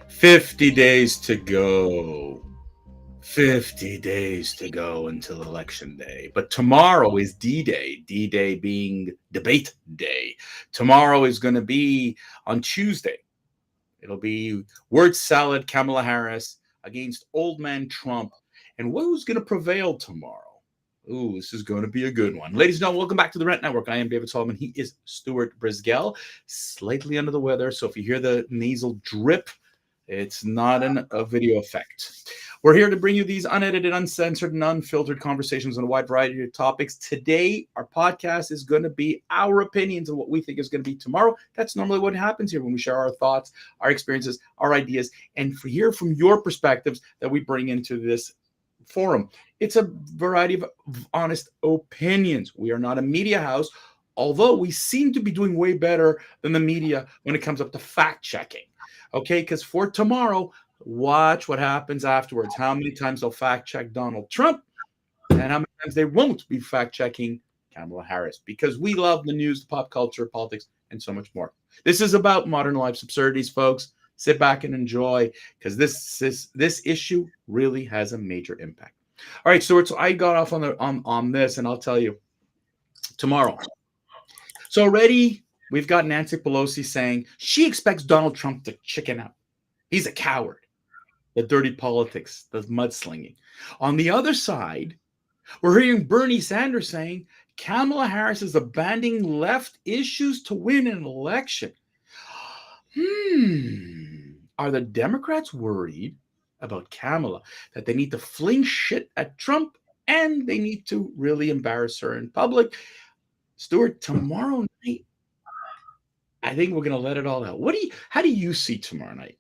50 days to go. 50 days to go until Election Day. But tomorrow is D-Day, D-Day being debate day. Tomorrow is going to be on Tuesday. It'll be word salad Kamala Harris against old man Trump. And who's going to prevail tomorrow? Ooh, this is going to be a good one. Ladies and gentlemen, welcome back to the Rant Network. I am David Solomon. He is Stuart Brisgell, slightly under the weather. So if you hear the nasal drip, it's not a video effect. We're here to bring you these unedited, uncensored, and unfiltered conversations on a wide variety of topics. Today, our podcast is going to be our opinions on what we think is going to be tomorrow. That's normally what happens here when we share our thoughts, our experiences, our ideas, and hear from your perspectives that we bring into this forum. It's a variety of honest opinions. We are not a media house, although we seem to be doing way better than the media when it comes up to fact checking. Okay, because for tomorrow, watch what happens afterwards. How many times they'll fact check Donald Trump and how many times they won't be fact checking Kamala Harris, because we love the news, the pop culture, politics, and so much more. This is about modern life's absurdities, folks. Sit back and enjoy, because this issue really has a major impact. All right, so I got off on this, and I'll tell you tomorrow. So already we've got Nancy Pelosi saying she expects Donald Trump to chicken out. He's a coward. The dirty politics, the mudslinging. On the other side, we're hearing Bernie Sanders saying Kamala Harris is abandoning left issues to win an election. Are the Democrats worried about Kamala, that they need to fling shit at Trump and they need to really embarrass her in public? Stuart, tomorrow night, I think we're going to let it all out. How do you see tomorrow night?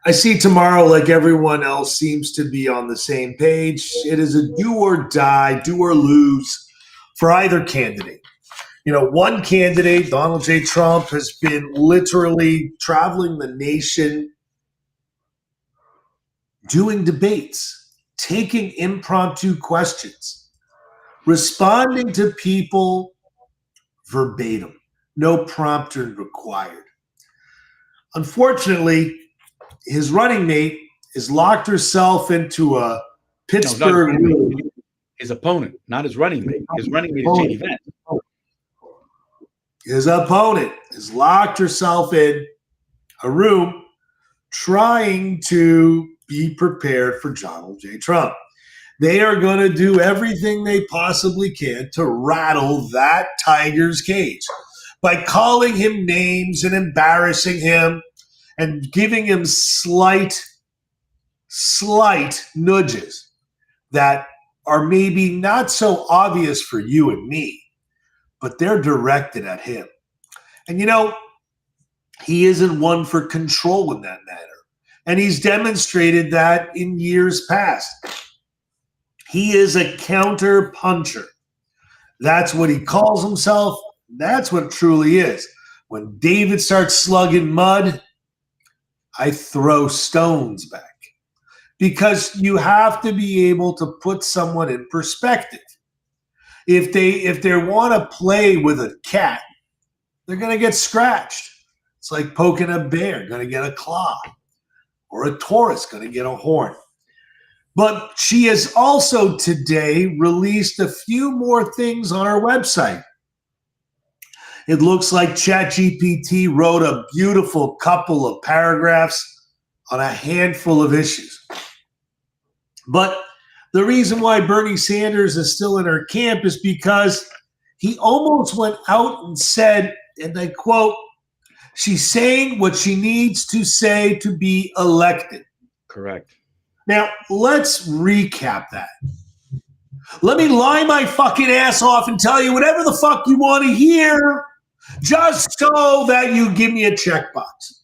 I see tomorrow, like everyone else seems to be on the same page. It is a do or die, do or lose for either candidate. You know, one candidate, Donald J. Trump, has been literally traveling the nation, doing debates, taking impromptu questions, responding to people verbatim, no prompter required. Unfortunately, his running mate has locked herself into a Pittsburgh. His opponent, not his running mate. His running mate is J.D. Vance. His opponent has locked herself in a room trying to be prepared for Donald J. Trump. They are going to do everything they possibly can to rattle that tiger's cage by calling him names and embarrassing him and giving him slight nudges that are maybe not so obvious for you and me, but they're directed at him. And, you know, he isn't one for control in that matter. And he's demonstrated that in years past. He is a counter puncher. That's what he calls himself. That's what it truly is. When David starts slugging mud, I throw stones back. Because you have to be able to put someone in perspective. If they want to play with a cat, they're going to get scratched. It's like poking a bear, going to get a claw. Or a Taurus, going to get a horn. But she has also today released a few more things on her website. It looks like ChatGPT wrote a beautiful couple of paragraphs on a handful of issues. But the reason why Bernie Sanders is still in her camp is because he almost went out and said, and I quote, she's saying what she needs to say to be elected. Correct. Now, let's recap that. Let me lie my fucking ass off and tell you whatever the fuck you want to hear, just so that you give me a checkbox.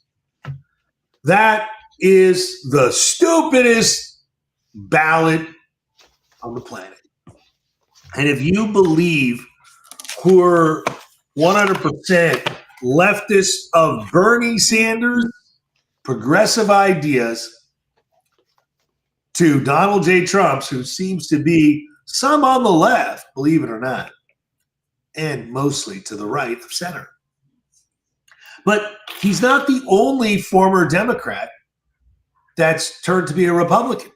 That is the stupidest ballot on the planet. And if you believe who are 100% leftists of Bernie Sanders' progressive ideas to Donald J. Trump's, who seems to be some on the left, believe it or not, and mostly to the right of center. But he's not the only former Democrat that's turned to be a Republican.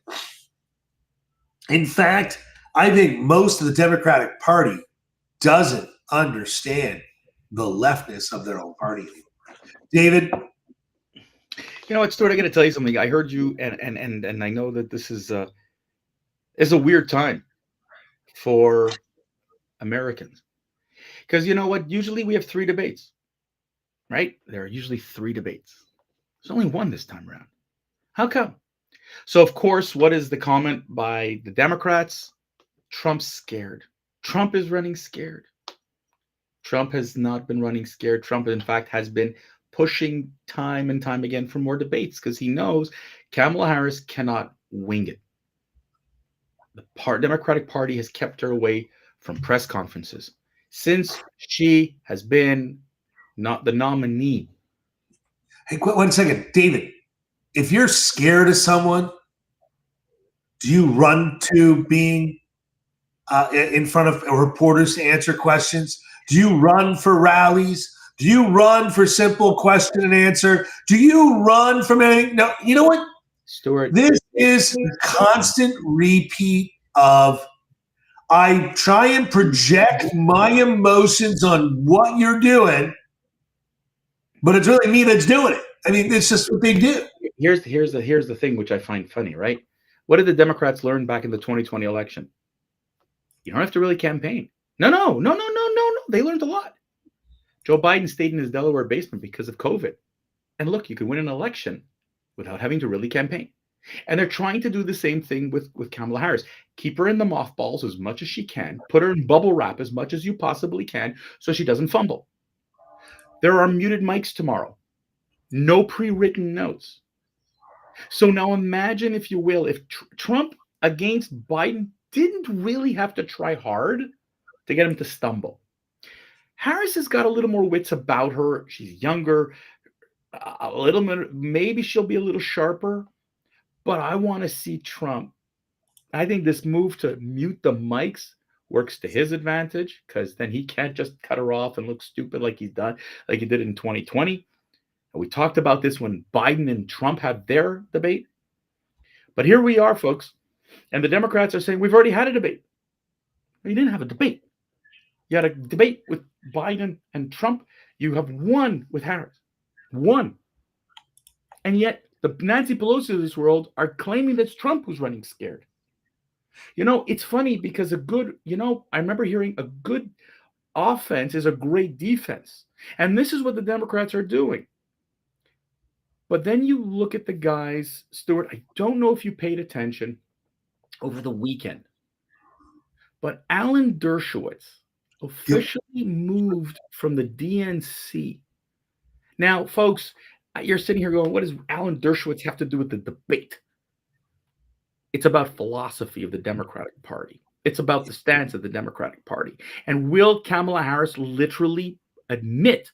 In fact, I think most of the Democratic Party doesn't understand the leftness of their own party anymore. David? You know what, Stuart, I got to tell you something. I heard you, and I know that this is a weird time for Americans. Because you know what? Usually we have 3 debates, right? There are usually 3 debates. There's only 1 this time around. How come? So, of course, what is the comment by the Democrats? Trump's scared. Trump is running scared. Trump has not been running scared. Trump, in fact, has been pushing time and time again for more debates because he knows Kamala Harris cannot wing it. The Democratic Party has kept her away from press conferences since she has been not the nominee. Hey, 1 second. David, if you're scared of someone, do you run to being in front of reporters to answer questions? Do you run for rallies? Do you run for simple question and answer? Do you run from anything? No, you know what? Stuart, this is a constant repeat of I try and project my emotions on what you're doing, but it's really me that's doing it. I mean, it's just what they do. Here's the thing which I find funny, right? What did the Democrats learn back in the 2020 election? You don't have to really campaign. No. They learned a lot. Joe Biden stayed in his Delaware basement because of COVID. And look, you can win an election without having to really campaign. And they're trying to do the same thing with Kamala Harris. Keep her in the mothballs as much as she can. Put her in bubble wrap as much as you possibly can so she doesn't fumble. There are muted mics tomorrow. No pre-written notes. So now imagine, if you will, if Trump against Biden didn't really have to try hard to get him to stumble. Harris has got a little more wits about her. She's younger, a little bit, maybe she'll be a little sharper, but I want to see Trump. I think this move to mute the mics works to his advantage because then he can't just cut her off and look stupid like he did in 2020. And we talked about this when Biden and Trump had their debate. But here we are, folks, and the Democrats are saying we've already had a debate. You didn't have a debate. You had a debate with Biden and Trump. You have one with Harris. One. And yet the Nancy Pelosi of this world are claiming that it's Trump who's running scared. You know, it's funny because I remember hearing a good offense is a great defense. And this is what the Democrats are doing. But then you look at the guys, Stuart, I don't know if you paid attention over the weekend, but Alan Dershowitz officially moved from the DNC. Now, folks, you're sitting here going, what does Alan Dershowitz have to do with the debate? It's about philosophy of the Democratic Party. It's about the stance of the Democratic Party. And will Kamala Harris literally admit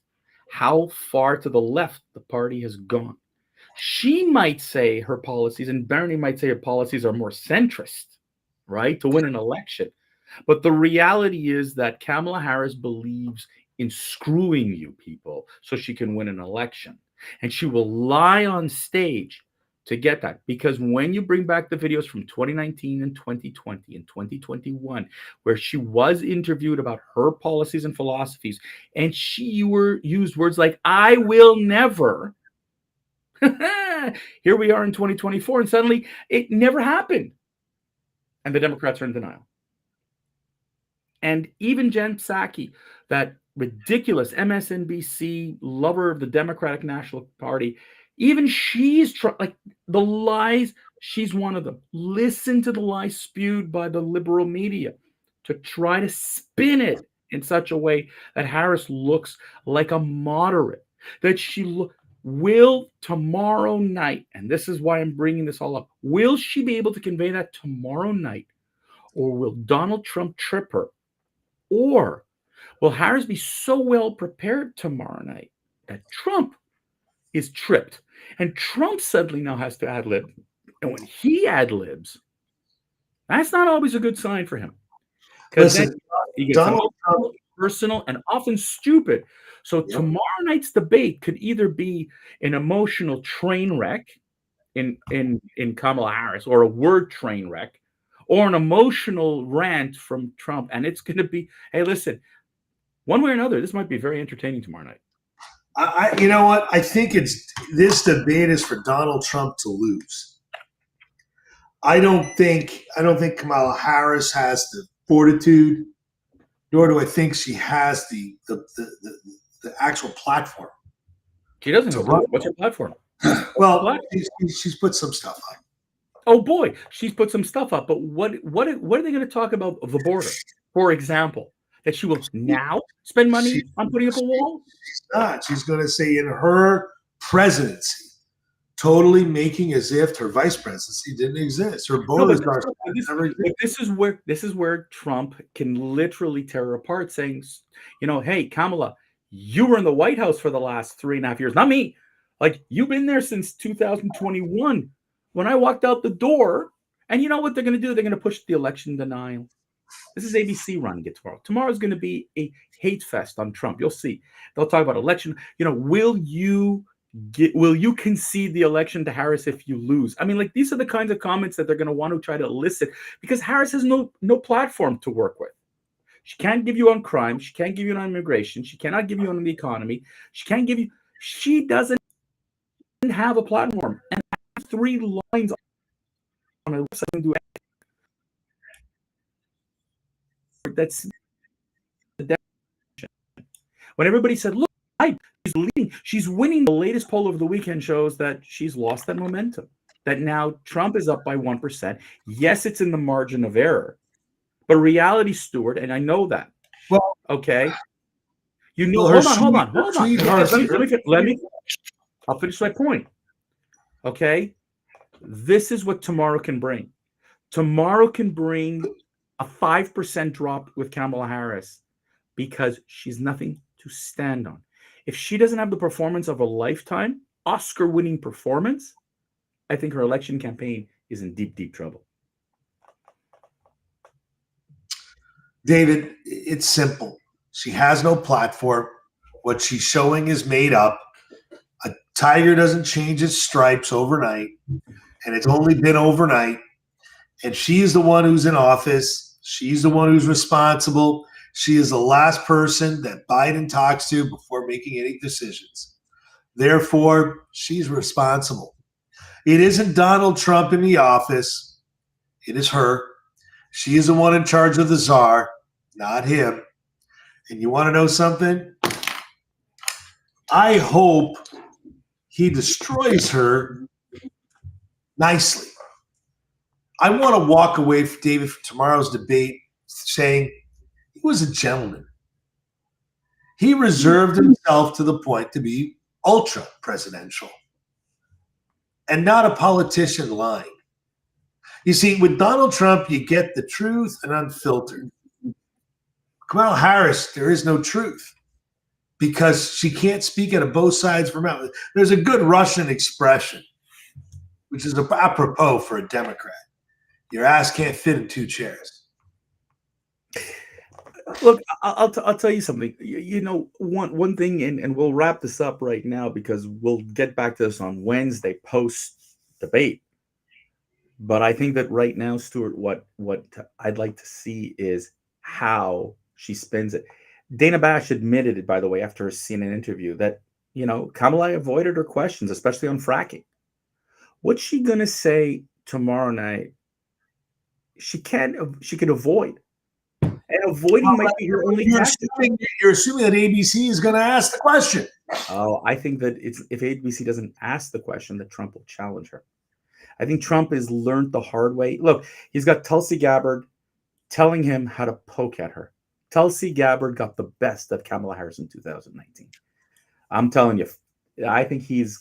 how far to the left the party has gone? She might say her policies, and Bernie might say her policies are more centrist, right, to win an election. But the reality is that Kamala Harris believes in screwing you people so she can win an election. And she will lie on stage to get that. Because when you bring back the videos from 2019 and 2020 and 2021, where she was interviewed about her policies and philosophies, and she used words like, I will never. Here we are in 2024, and suddenly it never happened. And the Democrats are in denial. And even Jen Psaki, that ridiculous MSNBC lover of the Democratic National Party, even she's like the lies. She's one of them. Listen to the lies spewed by the liberal media to try to spin it in such a way that Harris looks like a moderate, that she will tomorrow night, and this is why I'm bringing this all up, will she be able to convey that tomorrow night, or will Donald Trump trip her? Or will Harris be so well prepared tomorrow night that Trump is tripped? And Trump suddenly now has to ad-lib. And when he ad-libs, that's not always a good sign for him. Because then he gets Donald Trump personal and often stupid. So tomorrow night's debate could either be an emotional train wreck in Kamala Harris, or a word train wreck, or an emotional rant from Trump, and it's going to be, hey, listen, one way or another, this might be very entertaining tomorrow night. You know what? I think this debate is for Donald Trump to lose. I don't think Kamala Harris has the fortitude, nor do I think she has the actual platform. She doesn't have a what's her platform? Well, she's put some stuff up. Oh boy, she's put some stuff up. But what are they going to talk about the border, for example? That she will now spend money on putting up a wall? She's not. She's going to say in her presidency, totally making as if her vice presidency didn't exist. Her borders this is where Trump can literally tear her apart, saying, hey, Kamala, you were in the White House for the last 3.5 years, not me. Like, you've been there since 2021 when I walked out the door. And you know what they're going to do? They're going to push the election denial. This is ABC running it tomorrow. Tomorrow's going to be a hate fest on Trump. You'll see. They'll talk about election. Will you concede the election to Harris if you lose? I mean, like, these are the kinds of comments that they're going to want to try to elicit, because Harris has no platform to work with. She can't give you on crime. She can't give you on immigration. She cannot give you on the economy. She doesn't have a platform. And 3 lines on a website. That's the definition. When everybody said, look, she's leading, she's winning, the latest poll of the weekend shows that she's lost that momentum, that now Trump is up by 1%. Yes, it's in the margin of error, but reality, Stuart, and I know that. Well, okay. Hold on. I'll finish my point. Okay. This is what tomorrow can bring. Tomorrow can bring a 5% drop with Kamala Harris, because she's nothing to stand on. If she doesn't have the performance of a lifetime, Oscar-winning performance, I think her election campaign is in deep, deep trouble. David, it's simple. She has no platform. What she's showing is made up. A tiger doesn't change its stripes overnight, and it's only been overnight. And she's the one who's in office. She's the one who's responsible. She is the last person that Biden talks to before making any decisions. Therefore, she's responsible. It isn't Donald Trump in the office. It is her. She is the one in charge of the czar, not him. And you want to know something? I hope he destroys her nicely. I want to walk away, David, from tomorrow's debate saying he was a gentleman. He reserved himself to the point to be ultra presidential and not a politician lying. You see, with Donald Trump, you get the truth and unfiltered. Kamala Harris, there is no truth because she can't speak out of both sides of her mouth. There's a good Russian expression, which is apropos for a Democrat. Your ass can't fit in 2 chairs. Look, I'll tell you something. One thing, and we'll wrap this up right now because we'll get back to this on Wednesday post debate. But I think that right now, Stuart, what I'd like to see is how she spins it. Dana Bash admitted it, by the way, after a CNN interview that, Kamala avoided her questions, especially on fracking. What's she going to say tomorrow night? She could avoid. And avoiding might be her only tactic. You're assuming that ABC is going to ask the question. Oh, I think that if ABC doesn't ask the question, that Trump will challenge her. I think Trump has learned the hard way. Look, he's got Tulsi Gabbard telling him how to poke at her. Tulsi Gabbard got the best of Kamala Harris in 2019. I'm telling you, I think he's,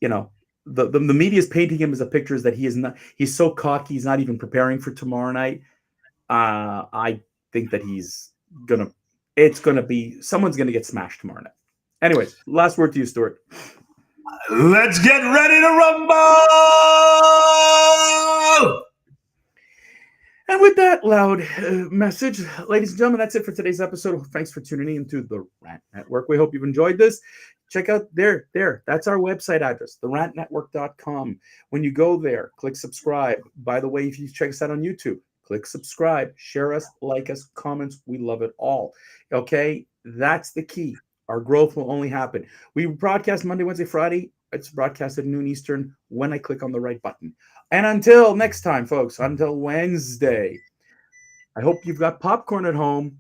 the media is painting him as a picture that he is not. He's so cocky. He's not even preparing for tomorrow night. I think that someone's gonna get smashed tomorrow night. Anyways, last word to you, Stuart. Let's get ready to rumble! And with that loud message, ladies and gentlemen, that's it for today's episode. Thanks for tuning in to the Rant Network. We hope you've enjoyed this. Check out there. That's our website address, therantnetwork.com. When you go there, click subscribe. By the way, if you check us out on YouTube, click subscribe, share us, like us, comments. We love it all. Okay, that's the key. Our growth will only happen. We broadcast Monday, Wednesday, Friday. It's broadcast at noon Eastern when I click on the right button. And until next time, folks, until Wednesday, I hope you've got popcorn at home.